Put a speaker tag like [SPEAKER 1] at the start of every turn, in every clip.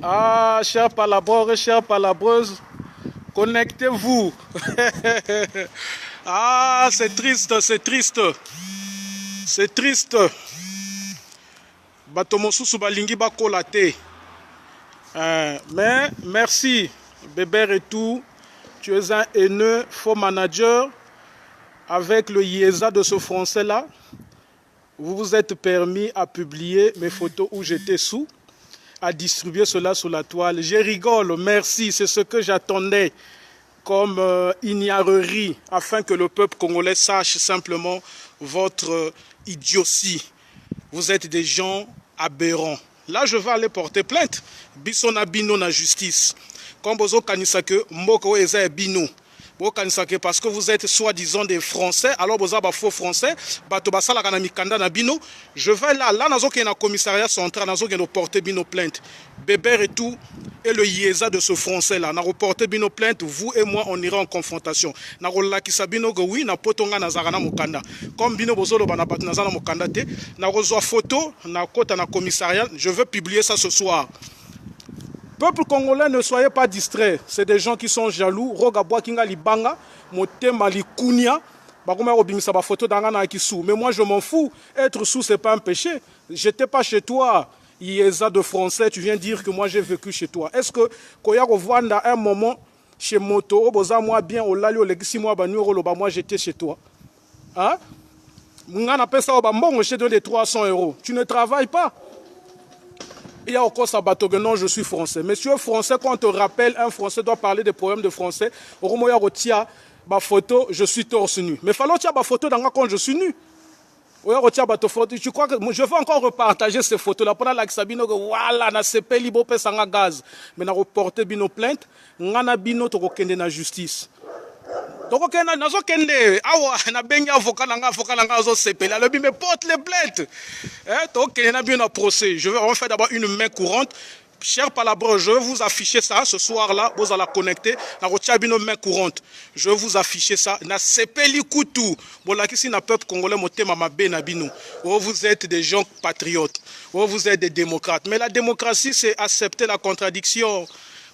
[SPEAKER 1] Ah, chers palabreurs et chères palabreuses, connectez-vous. Ah, c'est triste, c'est triste. C'est triste. Bato mosusu balingi bakola te. Mais merci, Bébert et tout. Tu es un haineux faux manager. Avec le IESA de ce français-là, vous vous êtes permis à publier mes photos où j'étais sous, à distribuer cela sur la toile. Je rigole, merci, c'est ce que j'attendais comme ignorerie, afin que le peuple congolais sache simplement votre idiotie. Vous êtes des gens aberrants. Là, je vais aller porter plainte. Bisona bino na justice. Comme bozo kanisa que mboko eza bino. Parce que vous êtes soi-disant des Français, alors vous avez faux Français, je vais là, nous avons un commissariat central, nous avons porté bino plainte. Bébert et tout, et le IESA de ce Français-là, nous avons porté bino plainte, vous et moi, on ira en confrontation. Nous avons bino oui, nous avons comme bino bozolo banazana mokanda te, nous avons photo, nous avons commissariat, je veux publier ça ce soir. Peuple congolais, ne soyez pas distraits. C'est des gens qui sont jaloux. Rogabwa kinga libanga, motema likunia. Mais moi, je m'en fous. Être sous, c'est pas un péché. J'étais pas chez toi. IESA de français, tu viens dire que moi, j'ai vécu chez toi. Est-ce que, Koyako Vanda, un moment, chez Moto, Boza, moi, bien, au Lali, au Legisi, moi, moi, j'étais chez toi. Hein? On appelle ça, bon, je te donne des 300 €. Tu ne travailles pas. Il y a encore ça bateau que non, je suis français. Monsieur français, quand on te rappelle, un français doit parler des problèmes de français. Au moment où il y a ma photo, je suis torse nu. Mais il faut qu'il y ait ma photo dans quand je suis nu. Tu crois que je vais encore repartager ces photos-là pendant la Sabino que voilà, na CP libo pe sanga gaz. Mais na reporter bino plainte, ngana bino to kokende na justice. Donc ok, nazo kende awa na bengi avocat nanga zo sepela le me porte les plaintes. Donc il y a bien un procès. Je vais faire d'abord une main courante. Cher palabre, je vais vous afficher ça ce soir-là. Vous allez connecter. Na une main courante. Je vais vous afficher ça. Na sepeli kutu. Bon si na peuple congolais motema mabe na bino. Vous êtes des gens patriotes. Vous êtes des démocrates. Mais la démocratie, c'est accepter la contradiction.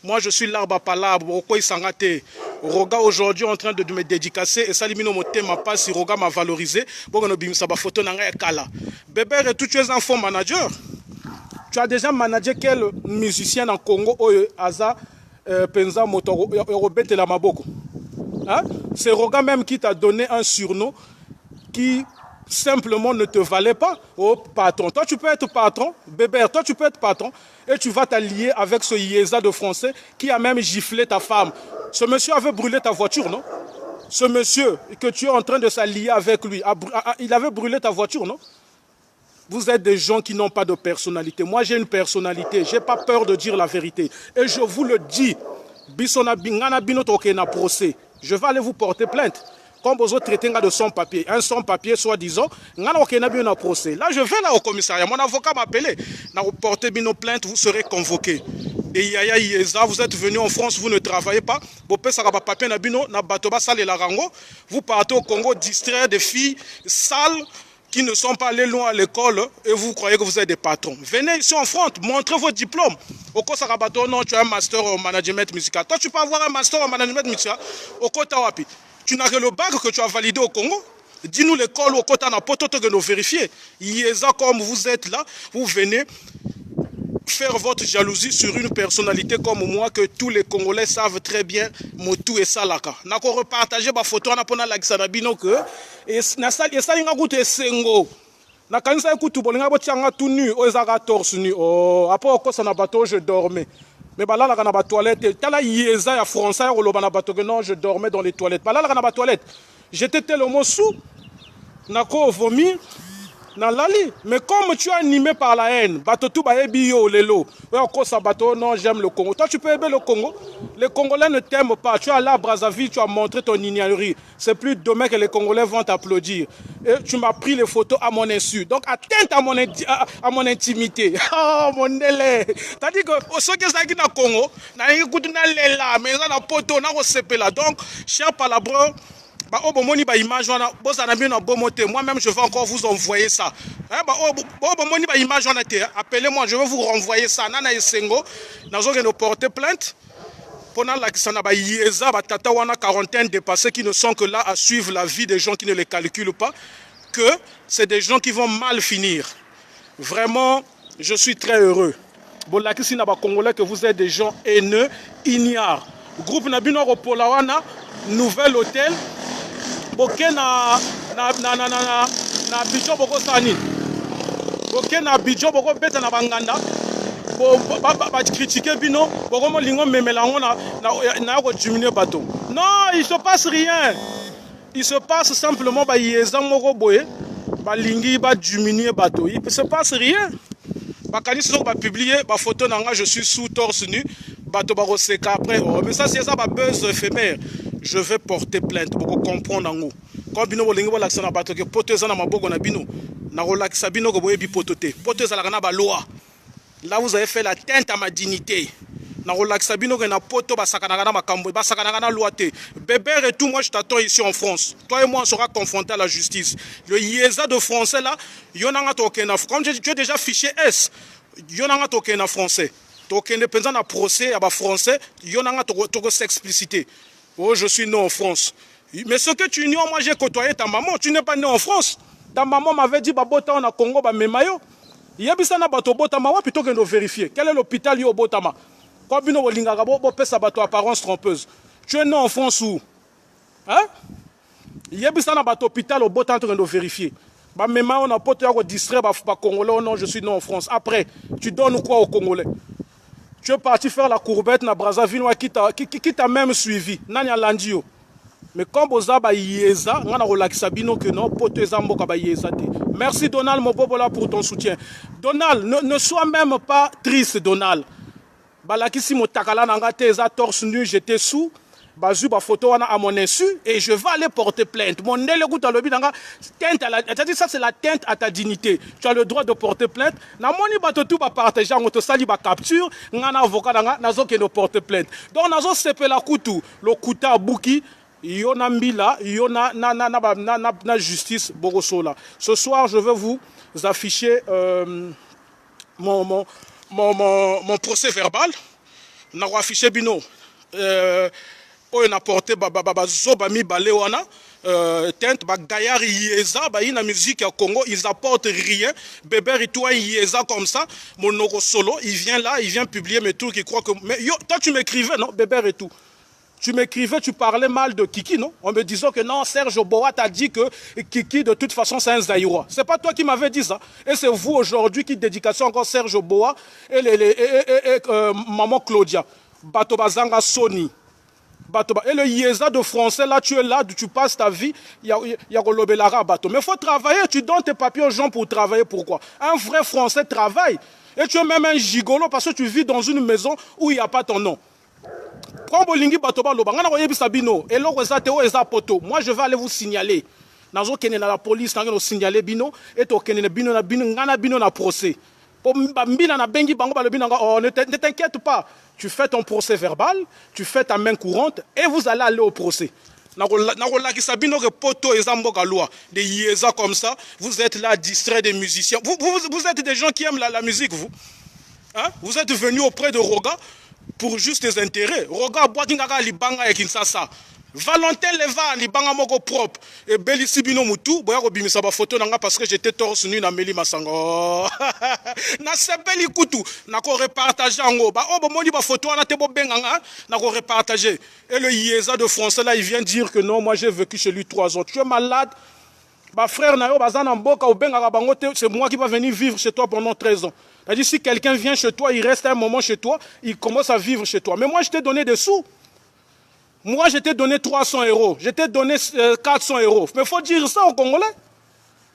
[SPEAKER 1] Moi, je suis l'arbre à palabre. Pourquoi il s'engage? Roga aujourd'hui en train de me dédicacer et ça limite mon thème pas si Roga m'a valorisé. Bon, on a ba photo nanga kala. Bébert et tous tu es un faux manager. Tu as déjà managé quel musicien en Congo Aza Penza Moto Robert la Maboko. Hein? C'est Roga même qui t'a donné un surnom qui simplement ne te valait pas. Oh patron, toi tu peux être patron, Bébert, toi tu peux être patron et tu vas t'allier avec ce IESA de français qui a même giflé ta femme. Ce monsieur avait brûlé ta voiture, non? Ce monsieur que tu es en train de s'allier avec lui, il avait brûlé ta voiture, non? Vous êtes des gens qui n'ont pas de personnalité. Moi, j'ai une personnalité. Je n'ai pas peur de dire la vérité. Et je vous le dis, je vais aller vous porter plainte. Comme vous traitez de son papier, un son papier soi-disant, là je vais là au commissariat, mon avocat m'a appelé, vous portez bien nos plaintes, vous serez convoqué. Et Yaya Ieza, vous êtes venu en France, vous ne travaillez pas, vous partez au Congo distraire des filles sales qui ne sont pas allées loin à l'école et vous croyez que vous êtes des patrons. Venez ici en France, montrez vos diplômes. Au Kosarabato, non, tu as un master en management musical. Toi, tu peux avoir un master en management musical au Kotawapi. Tu n'as que le bac que tu as validé au Congo. Dis-nous l'école au Kota n'a pas tout que nous vérifier. Ieza, comme vous êtes là, vous venez faire votre jalousie sur une personnalité comme moi que tous les Congolais savent très bien Motu et Salaka. N'a qu'on repartager ma photo en apprenant la Xanabino que et na sali ça inga goûté sengo. Na kanisa ekutu bolinga botianga tout nu o ezaka torse nu. Oh après au kosa na bateau je dormais. Mais bah là la na toilette, tala yeza ya français au loba na bateau que non je dormais dans les toilettes. Bah là la na toilette. J'étais tellement sous na ko vomir. Mais comme tu es animé par la haine, non, j'aime le Congo. Toi, tu peux aimer le Congo. Les Congolais ne t'aiment pas. Tu es allé à Brazzaville, tu as montré ton ignorerie. C'est plus demain que les Congolais vont t'applaudir. Et tu m'as pris les photos à mon insu. Donc, atteinte à mon intimité. Oh, mon délai. C'est-à-dire que, ce qui est au Congo, donc, cher palabre, Moi-même, je vais encore vous envoyer ça. Appelez-moi, je vais vous renvoyer ça. Nana Esengo, nous allons porter plainte. Pendant la quarantaine dépassés qui ne sont que là à suivre la vie des gens qui ne les calculent pas, que c'est des gens qui vont mal finir. Vraiment, je suis très heureux. Bon, là, si n'a pas Congolais que vous êtes des gens haineux, ignares. Groupe Nabino Ropolawana, nouvel hôtel. Boké na Bidjo Boko Sani. Boké na Bidjo Boko Beta na Banganda. Ba critiquer bino, Bokomo Lingo Memelango na diminuer bateau. Non, il se passe rien. Il se passe simplement ba yeza moko boye, ba lingi ba diminuer bateau. Il se passe rien. Ba kanisi so ba publier ba photo nanga je suis sous torse nu, bateau ba roseka après. Oh, mais ça c'est ça ba buzz éphémère. Je vais porter plainte pour comprendre en haut. Quand bino bolingi bo laksa na bateau que poteau za na maboko na bino, na rolaksa bino ko boye bi potote. Poteau za la kana ba loi. Là, vous avez fait la teinte à ma dignité. Bébé et tout, moi je t'attends ici en France. Toi et moi on sera confrontés à la justice. Le IESA de français là, comme tu es déjà fiché S, yonanga token en français. Token dépendant à procès à français, yonanga toko s'expliciter. Oh, je suis né en France. Mais ce que tu ignores, moi j'ai côtoyé ta maman. Tu n'es pas né en France. Ta maman m'avait dit babota on a Congo ba memayo. Yebisana bato botama wa plutôt que de vérifier. Quel est l'hôpital yo botama? Quand bino bolingaka bo pesa bato apparence trompeuse. Tu es né en France où? Hein? Yebisana bato hôpital au botan de vérifier. Ba mema on a pote ya ko distraire ba Congolais. Non, je suis né en France. Après, tu donnes quoi aux Congolais? Tu es parti faire la courbette na Brazzaville qui t'a même suivi. Nanya Landio. Mais quand boza ba yeza, ngana rolakisa bino que non, pote ezambo ka ba yeza te. Merci Donald Mobobola pour ton soutien. Donald, ne sois même pas triste, Donald. Balakisi motakala nanga te eza torse nu, j'étais sous. Bazu ba photo wana à mon insu et je vais aller porter plainte. Mon nele guta lobi nanga teinte à la, c'est-à-dire ça c'est la teinte à ta dignité. Tu as le droit de porter plainte. Na moni bato tout ba partager ngoto sali ba capture, ngana avocat nanga nazo ke no porter plainte. Donc nazo sepela kutu, le kuta buki. Yona mbila, yona na justice Bogosola. Ce soir, je vais vous afficher mon procès verbal. Na affiché bino. On a porté zobami balewana. Tente bagayar yeza ba ina musique à Congo ils apportent rien. Bébé Ritouan yeza comme ça. Mon noro solo, il vient là, il vient publier mes trucs. Il croit que mais yo, toi tu m'écrivais non, Bébé Ritou. Tu m'écrivais, tu parlais mal de Kiki, non? En me disant que non, Serge Boa t'a dit que Kiki, de toute façon, c'est un Zaïrois. C'est pas toi qui m'avais dit ça. Et c'est vous aujourd'hui qui dédicacez encore Serge Boa et maman Claudia. Batobazanga Sony. Et le Yeza de français, là, tu es là, tu passes ta vie, il y a Golobelara Bato. Mais il faut travailler, tu donnes tes papiers aux gens pour travailler. Pourquoi? Un vrai français travaille. Et tu es même un gigolo parce que tu vis dans une maison où il n'y a pas ton nom. Moi je vais aller vous signaler. La police signaler bino et bino na procès. Ne t'inquiète pas, tu fais ton procès verbal, tu fais ta main courante et vous allez aller au procès. Comme ça, vous êtes là distrait des musiciens. Vous êtes des gens qui aiment la musique, vous. Hein? Vous êtes venus auprès de Roga pour juste des intérêts. Roga boatingaka libanga et Kinshasa. Valentin Leva libanga moko propre et Belisi bino mutu boya ko bimisa ba photo nanga parce que j'étais torse nu na Meli Masango. Na sebeli kutu na ko repartager ngo ba o bomoni ba photo na te bo benganga na ko repartager. Et le Yeza de français là il vient dire que non, moi j'ai vécu chez lui 3 ans. Tu es malade. Bah frère Nayo Bazana Mboka ou Benga Bangote, c'est moi qui va venir vivre chez toi pendant 13 ans. C'est-à-dire si quelqu'un vient chez toi, il reste un moment chez toi, il commence à vivre chez toi. Mais moi je t'ai donné des sous. Moi je t'ai donné 300 €, je t'ai donné 400 €. Mais il faut dire ça aux Congolais.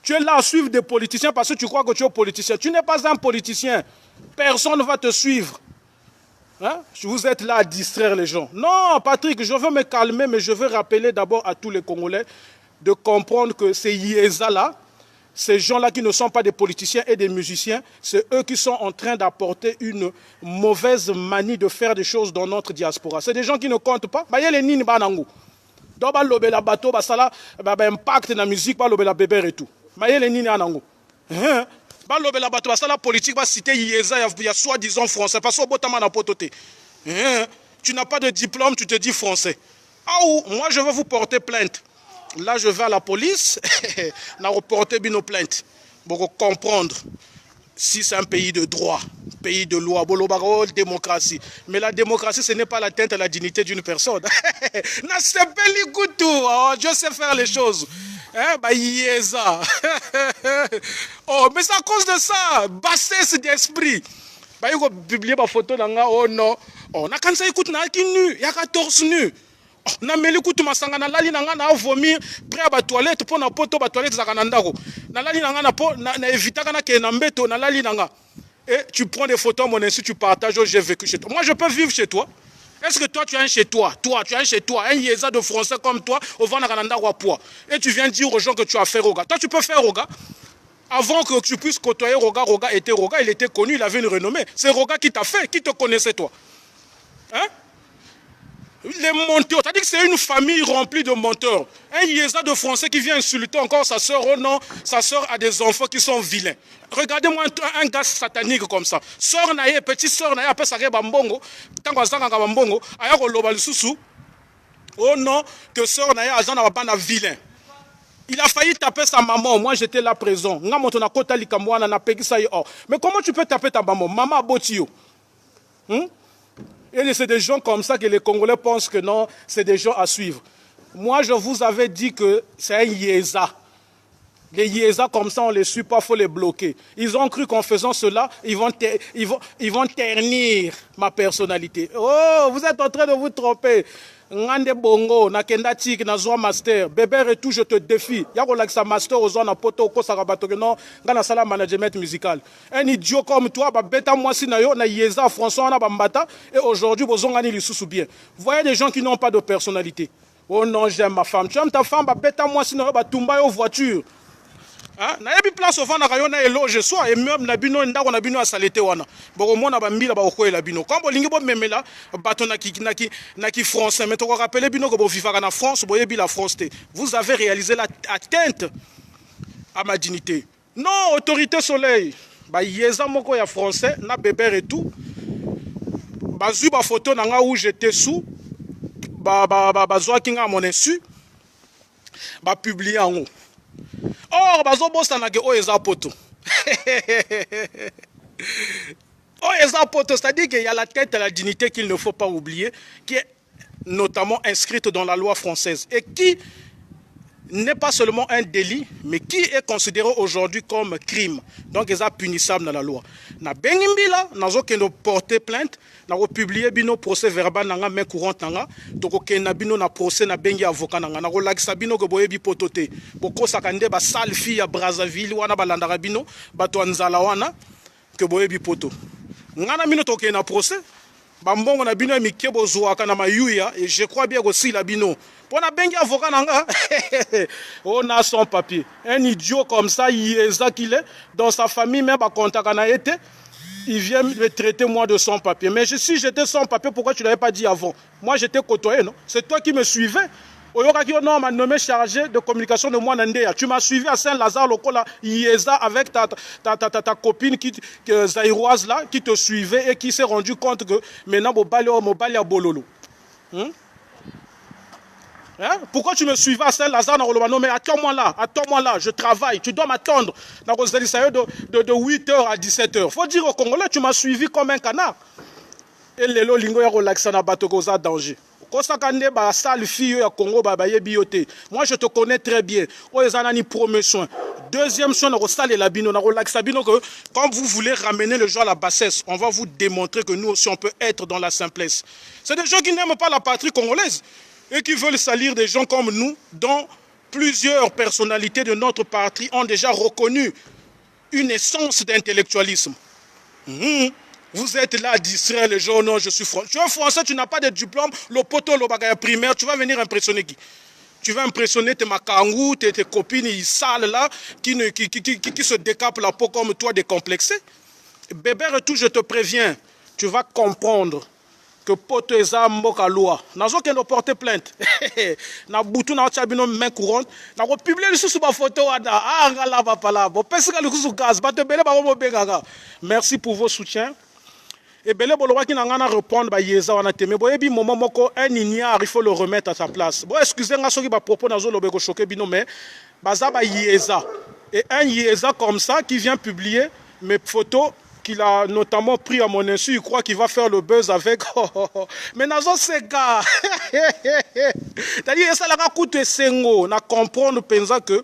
[SPEAKER 1] Tu es là à suivre des politiciens parce que tu crois que tu es politicien. Tu n'es pas un politicien. Personne ne va te suivre. Hein? Vous êtes là à distraire les gens. Non, Patrick, je veux me calmer, mais je veux rappeler d'abord à tous les Congolais de comprendre que ces Yéza-là, ces gens-là qui ne sont pas des politiciens et des musiciens, c'est eux qui sont en train d'apporter une mauvaise manie de faire des choses dans notre diaspora. C'est des gens qui ne comptent pas. Donc, lobela bateau, basala, impact na musique, lobela bébé et tout. Maïe nini anango. Lobela bateau, basala politique, ba citer Yeza, il y a soi-disant français, parce que botama na pototé. Tu n'as pas de diplôme, tu te dis français. Ah ou, moi je vais vous porter plainte. Là, je vais à la police, na reporter nos plaintes. Pour comprendre si c'est un pays de droit, pays de loi, démocratie. Mais la démocratie, ce n'est pas l'atteinte à la dignité d'une personne. Je sais faire les choses. Oh, mais c'est à cause de ça, bassesse d'esprit. Il faut publier ma photo, oh non. Oh, na kansa écoute, na ki nu, ya 14 nu. Na meli kutu masanga na lali nanga na vomir près ba toilette pour na poto ba toilette za kanandako na lali nanga na po na éviter kana ke na mbeto na lali nanga et tu prends des photos à mon insu tu partages. Oh, j'ai vécu chez toi. Moi je peux vivre chez toi. Est-ce que toi tu as un chez toi? Toi tu as un chez toi, un Yeza de français comme toi au vent na kanandako à poids et tu viens dire aux gens que tu as fait Roga. Toi tu peux faire Roga. Avant que tu puisses côtoyer Roga, Roga était Roga, il était connu, il avait une renommée. C'est Roga qui t'a fait, qui te connaissait toi. Hein? Les menteurs, c'est-à-dire que c'est une famille remplie de menteurs. Un Yeza de français qui vient insulter encore sa soeur, oh non, sa soeur a des enfants qui sont vilains. Regardez-moi un gars satanique comme ça. Soeur naïe, petite soeur naïe, après ça reba mbongo, tant qu'on s'en va mbongo, aya ko loba lisusu. Oh non, que soeur naïe a zana bana vilain. Il a failli taper sa maman, moi j'étais là présent. Mais comment tu peux taper ta maman? Maman a botio. Et c'est des gens comme ça que les Congolais pensent que non, c'est des gens à suivre. Moi, je vous avais dit que c'est un Yeza. Les Yeza comme ça, on ne les suit pas, il faut les bloquer. Ils ont cru qu'en faisant cela, ils vont ternir ma personnalité. Oh, vous êtes en train de vous tromper. Ngande bongo, na kenda tik, na zoa master. Bébé et tout, je te défie. Yako like sa master aux zones à poto, ko sarabato, non, gana sala management musical. Un idiot comme toi, bah, bêta moi si na yo, na Yeza, François, na bambata, et aujourd'hui, vous ont gagné les sous bien. Vous voyez des gens qui n'ont pas de personnalité. Oh non, j'aime ma femme. Tu aimes ta femme, bah, bêta moi si na yo, bah, tumba yo voiture. Na yebi place au na rayon na éloge soit et même na bino ndako na bino a salete wana boko mona ba mbila ba okoyela bino quand bolingi bo memela bato na ki français mais to ko rappeler bino ko bo vivaka na France bo yebi la France te vous avez réalisé la atteinte à ma dignité. Non, autorité soleil ba Yeza moko ya français na bébé et tout ba zu ba photo na nga où j'étais sous ba zo kinga mon insu ba publier en haut. Or, bazo bossa na ke Oyeza poto. Oyeza poto, c'est-à-dire qu'il y a la tête à la dignité qu'il ne faut pas oublier, qui est notamment inscrite dans la loi française et qui n'est pas seulement un délit, mais qui est considéré aujourd'hui comme crime. Donc, ils sont punissables dans la loi. Na bengimbila, nazo kendo porter plainte, na publier bino procès verbal nanga main courante nanga, donc okena bino na procès na bengi avocat nanga, na relaxa bino ko boyebi potote. Boko sakande ba sale fille ya Brazzaville wana balandaka bino, bato nzala wana ke boyebi poto. Ngana bino to kena procès, bambongo na bino mike bozwaka na mayuya et je crois bien aussi la bino. Pour na bengi avocat nanga, on a son papier. Un idiot comme ça, Yeza qu'il est, dans sa famille même, il vient me traiter moi de son papier. Mais si j'étais sans papier, pourquoi tu ne l'avais pas dit avant? Moi j'étais côtoyé, non? C'est toi qui me suivais. On m'a nommé chargé de communication de moi Nandéa. Tu m'as suivi à Saint-Lazare, Lokola, Yeza, avec ta copine zaïroise là, qui te suivait et qui s'est rendu compte que maintenant, Mobali a Bololo. Hein? Pourquoi tu me suivais à Saint-Lazare? Non, mais attends-moi là, je travaille, tu dois m'attendre. De 8h à 17h. Il faut dire aux Congolais, tu m'as suivi comme un canard. Et les lingo ya relaxa na bato koza danger. Moi, je te connais très bien. Premier soin. Deuxième soin, quand vous voulez ramener le jeu à la bassesse, on va vous démontrer que nous aussi, on peut être dans la simplesse. C'est des gens qui n'aiment pas la patrie congolaise et qui veulent salir des gens comme nous, dont plusieurs personnalités de notre patrie ont déjà reconnu une essence d'intellectualisme. Vous êtes là à distraire les gens, non, je suis français. Tu es français, tu n'as pas de diplôme, le poteau, le bagage primaire, tu vas venir impressionner qui? Tu vas impressionner tes makangou, tes copines sales là, qui se décapent la peau comme toi, décomplexés. Bébé et tout, je te préviens, tu vas comprendre que poto eza mboka loi nazokende porter plainte na butu na tia bino main courante na ko publier lisusu ba photo wana ngala bapala bopesika lisusu gaz bato ebele bakobobengaka. Merci pour vos soutiens. Ebele bolobaki na ngana répondre ba yeza wana te mais boyebi moment moko un ignare il faut le remettre à sa place. Bon excusez nga soki ba propos nazo lobeko choquer bino mais baza ba yeza et un yeza comme ça qui vient publier mes photos qu'il a notamment pris à mon insu, il croit qu'il va faire le buzz avec. Mais nazo seka. C'est-à-dire ça la coûte sengo na comprendre pensa que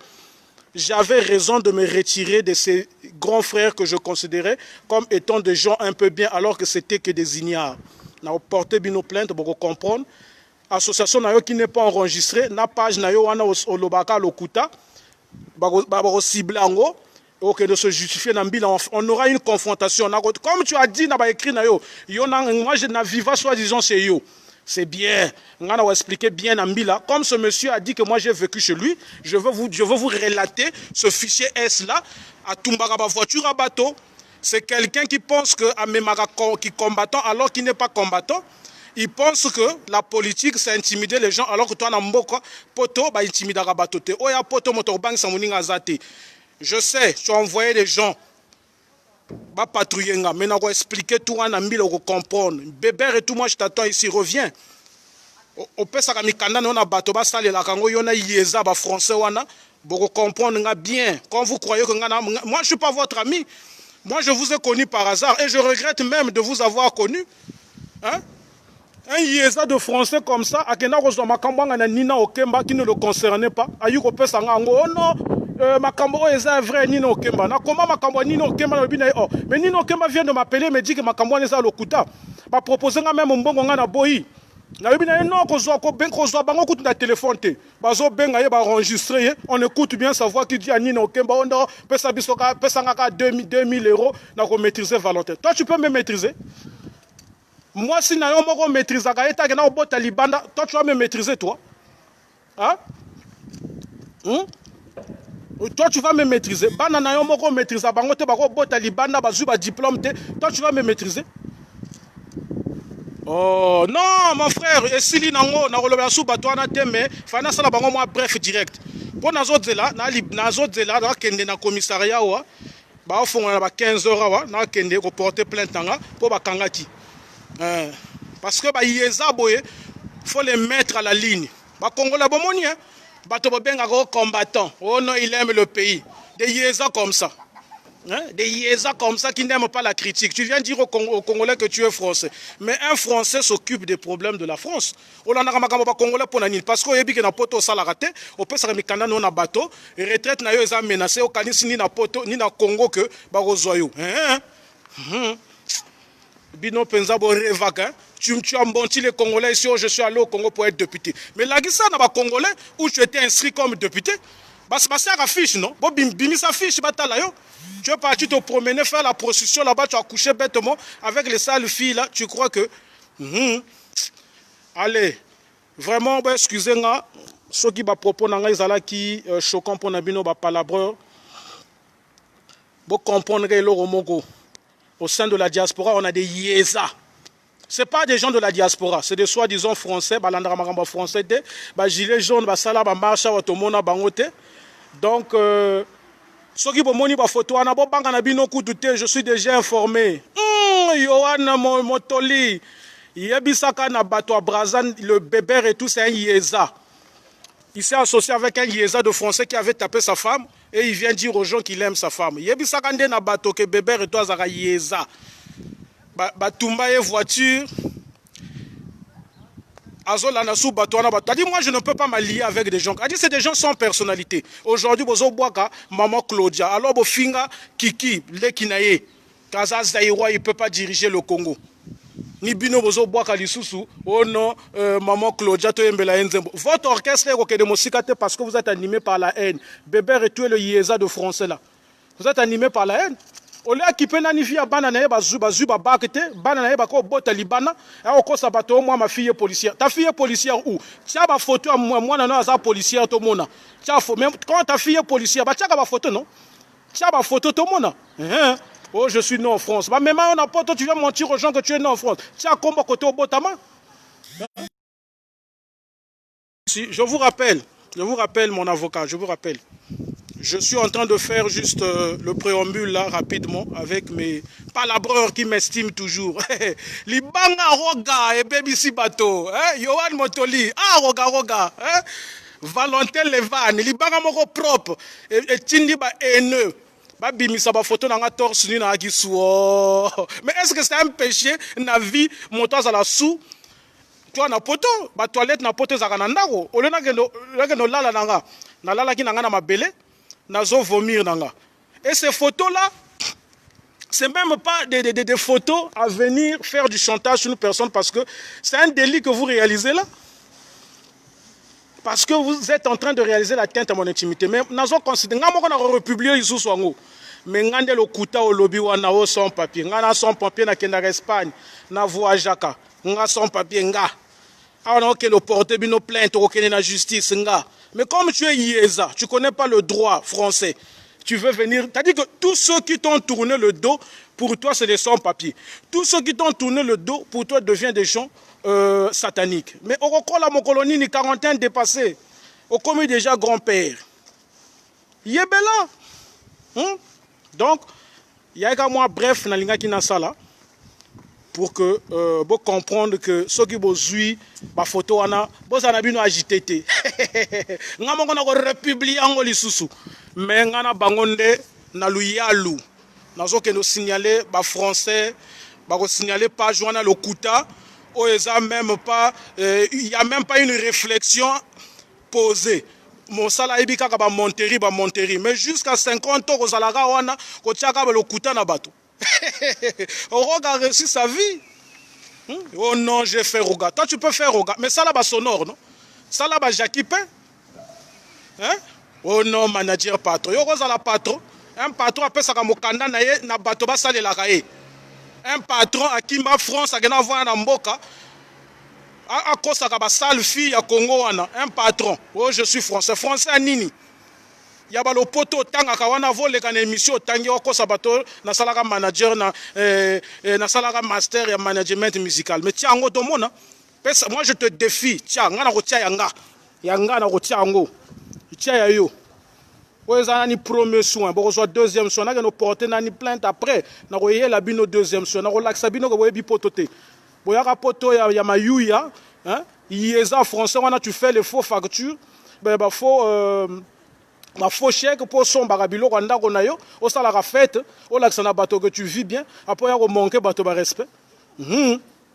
[SPEAKER 1] j'avais raison de me retirer de ces grands frères que je considérais comme étant des gens un peu bien alors que c'était que des ignares. Na porté bino plainte pour comprendre. Association nayo qui n'est pas enregistrée, na page nayo wana au lobaka lokuta ba ciblango. Ok, de se justifier dans le on aura une confrontation. Comme tu as dit, moi je n'ai viva soi-disant c'est yo. C'est bien. On va expliquer bien dans comme ce monsieur a dit que moi j'ai vécu chez lui, je veux vous relater ce fichier S là à Tumbaraba voiture à bateau. C'est quelqu'un qui pense que qui combattant alors qu'il n'est pas combattant. Il pense que la politique c'est intimider les gens alors que toi na mboko poto ba intimidara bateau te. Oya poto moto bang sa muninga zate. Je sais, tu as envoyé des gens. Ba patrouiller nga, mais n'a pas expliqué tout en ambi le comprendre. Bébé et tout moi je t'attends ici, reviens. Au peut ça mikanda na bato ba sale la kango yona yeza ba français wana, pour comprendre nga bien. Quand vous croyez que nga moi je suis pas votre ami. Moi je vous ai connu par hasard et je regrette même de vous avoir connu. Hein? Un yeza de français comme ça, akena ko makambo nga Nina Okemba qui ne le concernait pas. Ayuko pe sanga ngo oh non. Makambo est vrai Nino Okemba. Na comment Makambo Nino Okemba oh. Mais Nino Okemba vient de m'appeler me dit que Makambo est à l'okuta. Ba proposer même mbongo nga na boyi. Na bina non ko zo ko ben ko zo bango kutu na téléphone te. Ba zo benga ye ba enregistrer, on écoute bien sa voix qui dit à Nino Okemba on do pesa bisoka pesa nga 2000 euros na ko maîtriser Valentin. Toi tu peux me maîtriser? Moi si na yo moko maîtriser ka eta na obota libanda, toi tu vas me maîtriser toi. Hein? Toi tu vas me maîtriser. Banana yo moko maîtriser bango te bako bota libanda bazuba diplôme te. Toi tu vas me maîtriser. Oh non mon frère, esili nango na koloba su bato na teme, fana sala bango moi bref direct. Pour nazo zela na kende na commissariat wa. Ba ofonga na 15 heures wa na kende ko porter plainte nga pour bakangaki. Parce que ba yeza boye faut les mettre à la ligne. Ba Congolais bomoni hein. Bato benga go combattant. Oh non, il aime le pays. Des yézas comme ça. Hein? Des yézas comme ça qui n'aiment pas la critique. Tu viens dire aux Congolais que tu es français. Mais un Français s'occupe des problèmes de la France. On a un Congolais pour la parce qu'on a dit que na poto ça l'a raté. On peut se remettre dans na bateau. Retraite na yo est menacé. Au Canis ni na poto ni na Congo que barozoyo. Bino penza bo revaga. Tu as menti les Congolais ici, je suis allé au Congo pour être député. Mais là, ça n'a pas Congolais où tu étais inscrit comme député. C'est une affiche, non? Tu es parti te promener, faire la procession là-bas, tu as couché bêtement avec les sales filles là. Tu crois que. Allez, vraiment, excusez-moi. Ceux qui proposent qui choquant pour Nabino, palabreur. Vous comprendrez le Romogo. Au sein de la diaspora, on a des yézas. Ce pas des gens de la diaspora, c'est des soi-disant français, français, gilets jaunes, sala, marche, automona, bangote. Donc, ceux qui ont des photos, je suis déjà informé. Yohan Motoli, Yebisaka Nabato Brazan, le bébé et tout, c'est un yéza. Il s'est associé avec un yéza de français qui avait tapé sa femme et il vient dire aux gens qu'il aime sa femme. Yebisaka Nabato, que bébé et toi, c'est yéza. Batumba et voiture. Moi, je ne peux pas m'allier avec des gens. C'est des gens sans personnalité. Aujourd'hui, maman Claudia, alors Bofinga, Kiki, Lekinaye, Kaza Zaïwa, il ne peut pas diriger le Congo. Ni Bino Bozo Boaka Lisusu, oh non, maman Claudia, votre orchestre est de Mosikate parce que vous êtes animé par la haine. Bébé et tout le Yéza de français là. Vous êtes animé par la haine. Ole akipe nani via banana ye bazuba bakete banana ye bako bota libana ya okosa bato moi ma fille policière ta fille policière où tia ba photo moi na za policière to mona tia même quand ta fille policière ba tia ba photo non tia ba photo to mona Oh, je suis né en France. Bah, même on a pas, toi, tu viens mentir aux gens que tu es né en France. Tu as comment côté au Botama? Si, je vous rappelle, mon avocat, je vous rappelle. Je suis en train de faire juste le préambule là, rapidement, avec mes palabreurs qui m'estiment toujours. Libanga Roga et Baby Sibato, Yohan Motoli, ah Roga Roga, Valentin Levan, Libanga Moko propre, et Tindi ba haineux. Ba bimisa ba photo na nga torse ni na akisuo. Mais est-ce que c'est un péché na vie montoise à la sous? Tu as na poto, ba toilette na poto za kana ndako. Ole na kendo lala nanga. Na lala ki nanga na mabele. Nazo vomir nanga. Et ces photos-là, c'est même pas des photos à venir faire du chantage sur une personne parce que c'est un délit que vous réalisez là. Parce que vous êtes en train de réaliser l'atteinte à mon intimité. Mais nazo considère, nga moko na republier isu swango. Mais ngande lo kuta au lobby wana o sans papier. Nga na sans papier na kenda Espagne, na voyajaka. Nga sans papier nga. Ah non, que le porter bino plainte au Kenya la justice nga. Mais comme tu es Ieza, tu ne connais pas le droit français, tu veux venir... Tu as dit que tous ceux qui t'ont tourné le dos, pour toi, c'est des sans-papiers. Tous ceux qui t'ont tourné le dos, pour toi, deviennent des gens sataniques. Mais au recours à mon colonie, une quarantaine dépassée. Au commis déjà grand-père. Yébela. Donc, il y a qu'à moi, bref, dans l'ingaki sala pour que vous comprendre que ceux qui vous suivent, ma photo ana, vous en avez agité. Nga mo kona ko republier ngo lisusu. Mais nga na bangonde na luyalu. Nazo ke no signaler ba français, ba ko signaler pas joana lokuta, o eza même pas il y a même pas une réflexion posée. Mon sala ibi kaka ba Montéry, mais jusqu'à 50 ans ko zalaka wana ko tiaka ba lokuta na bato. Roga a réussi sa vie. Oh non, j'ai fait Roga. Toi, tu peux faire Roga. Mais ça là-bas sonore, non? Ça là-bas Jackie Pen. Hein? Oh non, manager patron. Yo roza la patron. Un patron appelle ça comme Okanda na ye na bato ba sale la kaye. Un patron à qui ma France a gagné voir na mboka. A cause ça ba sale fille à Congo wana. Un patron. Oh, je suis français. Français à nini? Ya ba lopoto tanga ka wana vole kana émission tangi oko sabato na salaka manager na salaka master ya management musical mais tia ngo to mona pesa moi je te défie tia nga na ko tia yanga na ko tia ngo tia ya yo oza ni premier soin bo so deuxième soin na que no porter na ni plainte après na ko yela bino deuxième soin na ko laksa bino ko boyebi potote boya ka poto ya mayuya hein yeza français wana tu fais les faux factures ben ba faux ma faux chèque pour son barabilo quand on a yo au sala la fête au lac sana bateau que tu vis bien après il y a manquer bateau ba respect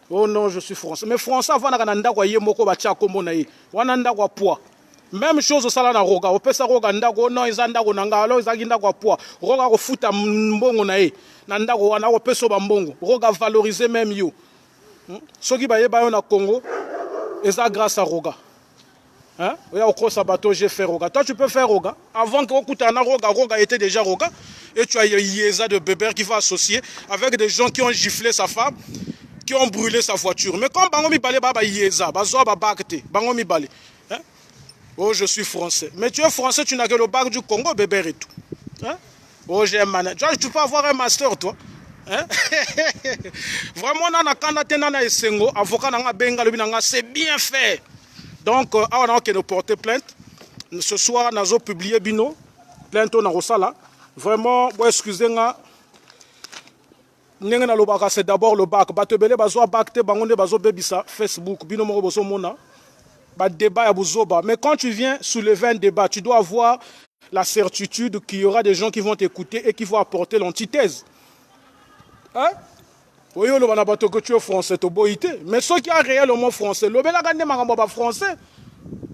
[SPEAKER 1] oh non je suis français mais français avant na nda kwa yemoko ba tia kombo na ye wana nda kwa poids même chose au sala na roga au pesa roga nda ko non izanda ko nanga alo izaginda kwa poids roga ko futa mbongo na ye na nda ko wana ko pesa ba mbongo roga valoriser même yo soki ba ye ba yo na Congo eza grâce à roga. Hein? J'ai fait Roga. Toi, tu peux faire Roga. Avant que Roga était déjà Roga. Et tu as Yeza de Bébert qui va associer avec des gens qui ont giflé sa femme, qui ont brûlé sa voiture. Mais comme Bangomi Balé Baba Yeza, Bazoa Babakte, Bangomi Balé. Oh, je suis français. Mais tu es français, tu n'as que le bac du Congo, Bébert et tout. Hein? Oh, j'ai un manager. Tu peux avoir un master, toi. Hein? Vraiment, c'est bien fait. Donc, on a porté plainte. Ce soir, nous avons publié Bino. Plainte au Narosala. Vraiment, excusez-moi. C'est d'abord le bac. Batebele bazo bakte bangonde bazo bebisa Facebook. Bino moko bozo mona. Ba débat ya buzoba. Mais quand tu viens soulever un débat, tu dois avoir la certitude qu'il y aura des gens qui vont t'écouter et qui vont apporter l'antithèse. Hein? Oui, on va pas que tu es français, tu es mais ceux qui ont réellement français, le bel agandé français.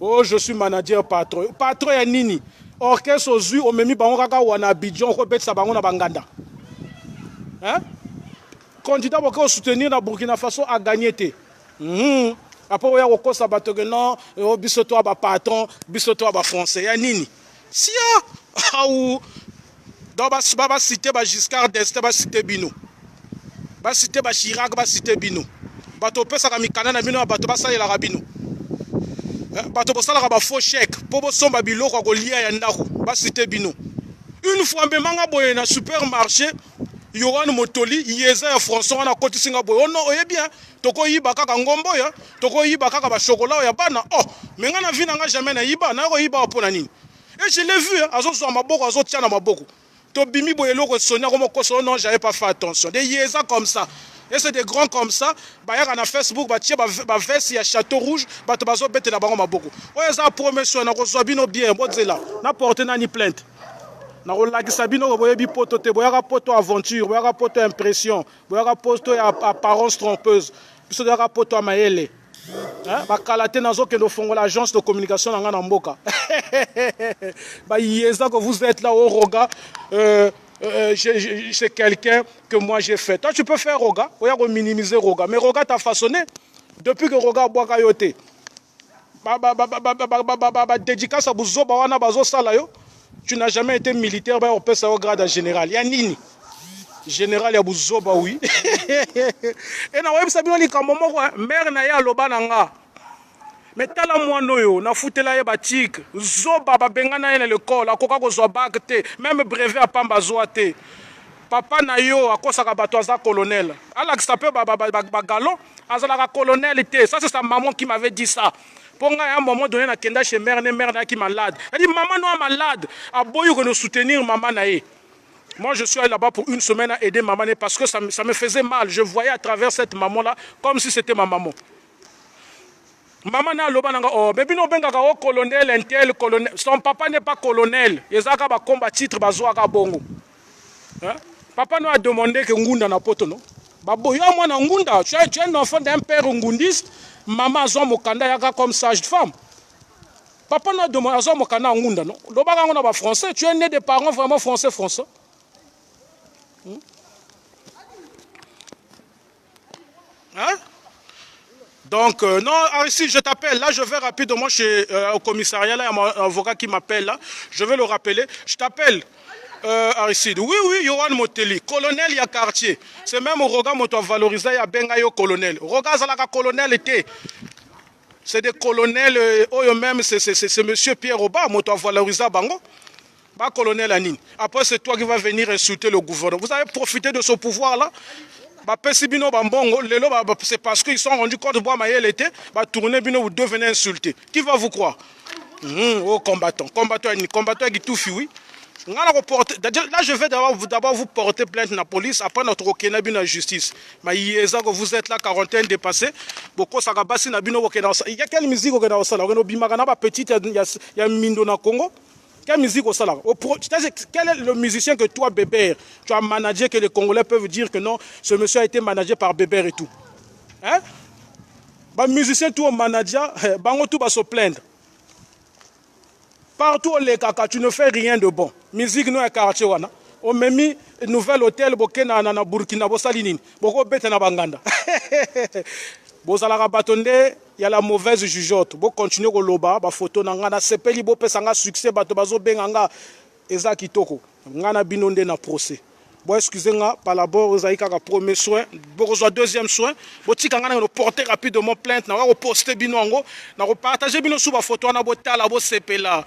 [SPEAKER 1] Oh, je suis manager patron. Patron ya nini? Orchestre aux yeux, on me mis bangoka wana Abidjan, on peut sabango na banganda. Hein? Candidat pour soutenir na Burkina Faso a gagné té. Après on y a encore sabato que non, biso toi ba patron, biso toi ba français. Ya nini? Si ya ou dans ba cité ba Giscard d'Estaing ba cité Bino. Ba cité ba Chirac ba cité Bino bato pesa ka mikana na bino bato basala la bino bato bosala ka ba faux chèque po bosomba biloko ko lia ya ndako ba cité Bino une fois mbemanga boye na supermarché Yohan Motoli, Yeza et François, on a côté Singapour. Oh non, oh bien. Toko yiba kaka ngombo ya. Toko yiba kaka ba chocolat ya bana. Oh, mais on a vu n'a jamais na yiba. Na ko yiba pour nani. Et je l'ai vu, azo so maboko, azo tia na maboko. To bimi boyelo ko sonia comme ko non, j'avais pas fait attention. Des Yeza comme ça. Et c'est des grands comme ça. Bah y'a na Facebook, bah tia ba veste ya Château Rouge, bah to bazo bete na bango maboko. Oh yeza promotion na ko so bino bien, bozela. Na porter nani plainte. Na rolakisa bino boyebi poto te boyaka poto aventure boyaka poto impression boyaka poto apparence trompeuse biso boyaka poto ya mayele bakala te nazokende ofongola agence de communication na nga na mboka bayeza que vous êtes là au Roga c'est quelqu'un que moi j'ai fait. Toi tu peux faire Roga oya ko minimiser Roga mais Roga t'a façonné depuis que Roga boaka yo te dédicace à buzoba wana bazo sala yo. Tu n'as jamais été militaire, ben on peut savoir grade à général. Yanini. Général ya buzoba oui. Et na web sabi oli kamomo mère na ya loba nanga. Mais tala mwana yo na futela ya batik. Zoba ba bengana na l'école, akoka ko zo bac te, même brevet a pamba zo te. Papa na yo akosaka bato aza colonel. Alakisa pe ba galon, azala colonel te. Ça c'est sa maman qui m'avait dit ça. Pour à un moment donné, na chez mère qui est malade. Elle dit maman non malade. A boyo que nous soutenir maman nae. Moi je suis allé là-bas pour une semaine à aider maman parce que ça me faisait mal. Je voyais à travers cette maman là comme si c'était ma maman. Maman na loba nanga oh mais bino benga ka colonel intel colonel. Son papa n'est pas colonel. Ezaka ba combat titre bazwa ka bongo. Hein? Papa nous a demandé que ngunda na poto non. Babo yo moi na ngunda, tu es un enfant d'un père ngundiste. Maman a mokanda yaka comme sage femme. Papa n'a demandé à mokanda ngunda non. Lobaka ngona ba français, tu es né de parents vraiment français. Hein? Donc non, ici je t'appelle, là je vais rapidement au commissariat, là il y a mon avocat qui m'appelle là, je vais le rappeler, je t'appelle. Aristide. Oui, Yohan Moteli, colonel ya quartier. C'est même au Roga moto valorisé ya benga yo colonel. Roga zalaka colonel était. C'est des colonels, même c'est monsieur Pierre Oba moto valorisé bango. Ba colonel Anine. Après c'est toi qui vas venir insulter le gouvernement. Vous avez profité de ce pouvoir là. C'est parce qu'ils sont rendus compte de bois maïel était, tourner bino vous devenez insulter. Qui va vous croire? Oh combattant qui tout fui. Là, je vais d'abord vous porter plainte à la police, après notre okena bino justice. Mais vous êtes là, quarantaine dépassée. Il y a quelle musique au Canada? Il y a Mindo na Congo. Quelle musique au salaire? Quel est le musicien que toi, Bébert, tu as managé, que les Congolais peuvent dire que non, ce monsieur a été managé par Bébert et tout? Hein? Musicien, tout au manager, tout va se plaindre. Partout les caca, tu ne fais rien de bon. Musique nous est quartier wana. On m'a mis nouvel hôtel bokena na Burkina Bosalinine. Boko bete na Banganda. Bozala batonde, il y a la mauvaise jugeote. Bo continuer ko loba, ba photo na ngana sepeli bo pesa nga succès bato bazo benganga eza kitoko. Ngana binonde na procès. Bon excusez nga par l'abord aux aïka ka premier soin, bo reçoit deuxième soin, bo tika ngana no porter rapidement plainte na ko poster binongo, na ko partager bino sous ba photo na bo tala bo sepela.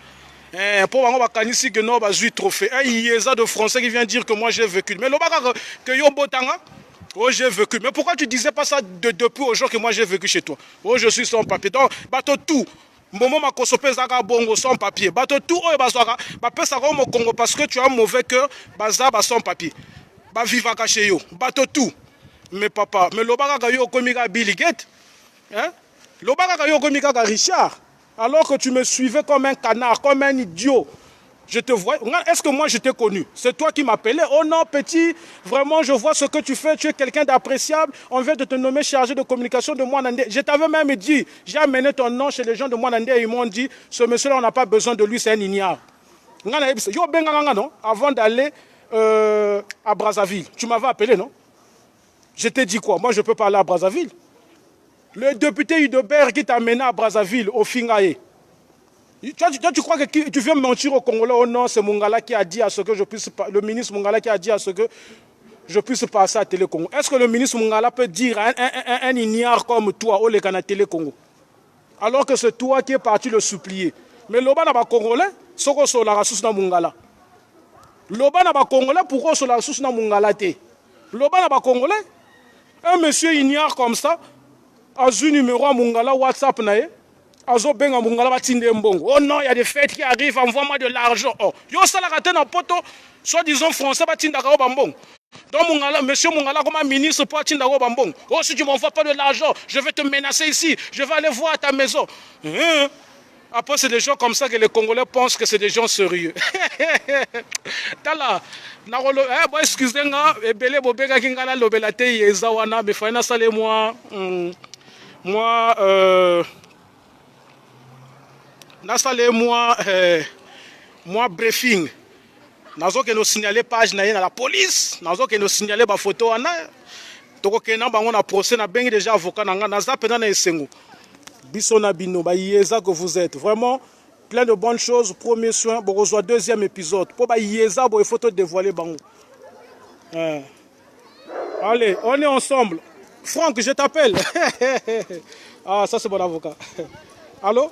[SPEAKER 1] Pour moi, que non, trophée. Il y a ça de Français qui vient dire que moi j'ai vécu. Mais le que yo botanga, oh j'ai vécu. Mais pourquoi tu disais pas ça depuis au jour que moi j'ai vécu chez toi? Oh je suis sans papier. Donc bateau tout. Momo ma kosope zaka bongo sans papier. Bateau tout oh bazwaka. Ba pesa ko mo Congo parce que tu as un mauvais cœur. Baza ba sans papier. Ba viva caché yo. Bateau tout. Mais papa, mais le baga yo komika Billy Gates. Hein? Le baga yo komika Richard. Alors que tu me suivais comme un canard, comme un idiot. Je te vois. Est-ce que moi je t'ai connu? C'est toi qui m'appelais. Oh non, petit, vraiment, je vois ce que tu fais. Tu es quelqu'un d'appréciable. On vient de te nommer chargé de communication de Mwanandé. Je t'avais même dit, j'ai amené ton nom chez les gens de Mwanandé et ils m'ont dit, ce monsieur-là, on n'a pas besoin de lui, c'est un ignare. Avant d'aller à Brazzaville, tu m'avais appelé, non? Je t'ai dit quoi? Moi, je peux parler à Brazzaville. Le député Hudebert qui t'a amené à Brazzaville, au Fingaé. Toi, tu crois que tu viens mentir au Congolais? Oh non, c'est Mungala qui a dit à ce que je puisse... Le ministre Mungala qui a dit à ce que je puisse passer à Télé Congo. Est-ce que le ministre Mungala peut dire à un ignare comme toi, au Lekana Télé Congo? Alors que c'est toi qui es parti le supplier. Mais l'Oba n'a pas Congolais, c'est que la ressource dans Mungala. L'Oba n'a pas Congolais, pourquoi c'est la ressource dans Mungala? Loba na ba Congolais. Un monsieur ignare comme ça, a un numéro à Mungala WhatsApp nae. Azo benga Mungala batinde mbongo. Oh non, il y a des fêtes qui arrivent, envoie-moi de l'argent. Oh, yo sala raté na poto, soi-disant français batinda ka bambong. Donc Mungala, monsieur Mungala comme un ministre pour atinda ka bambong. Oh, si tu m'envoies pas de l'argent, je vais te menacer ici, je vais aller voir à ta maison. Après, c'est des gens comme ça que les Congolais pensent que c'est des gens sérieux. Tala, excusez-moi, Bele Bobega Kingala Lobelate Yezawana, mais Faina Salé, moi, moi, briefing. Nazo que nous signaler page na la police, nazo que nous signaler ba photo ana. Toko ke na bango na procès na bengi déjà avocat na nga naza pena na esengo. Bissona Bino, Yeza que vous êtes. Vraiment, plein de bonnes choses. Premier soin, bon, on reçoit deuxième épisode. Pour Yeza, il faut te dévoiler. Allez, on est ensemble. Franck, je t'appelle. Ah, ça c'est bon avocat. Allô?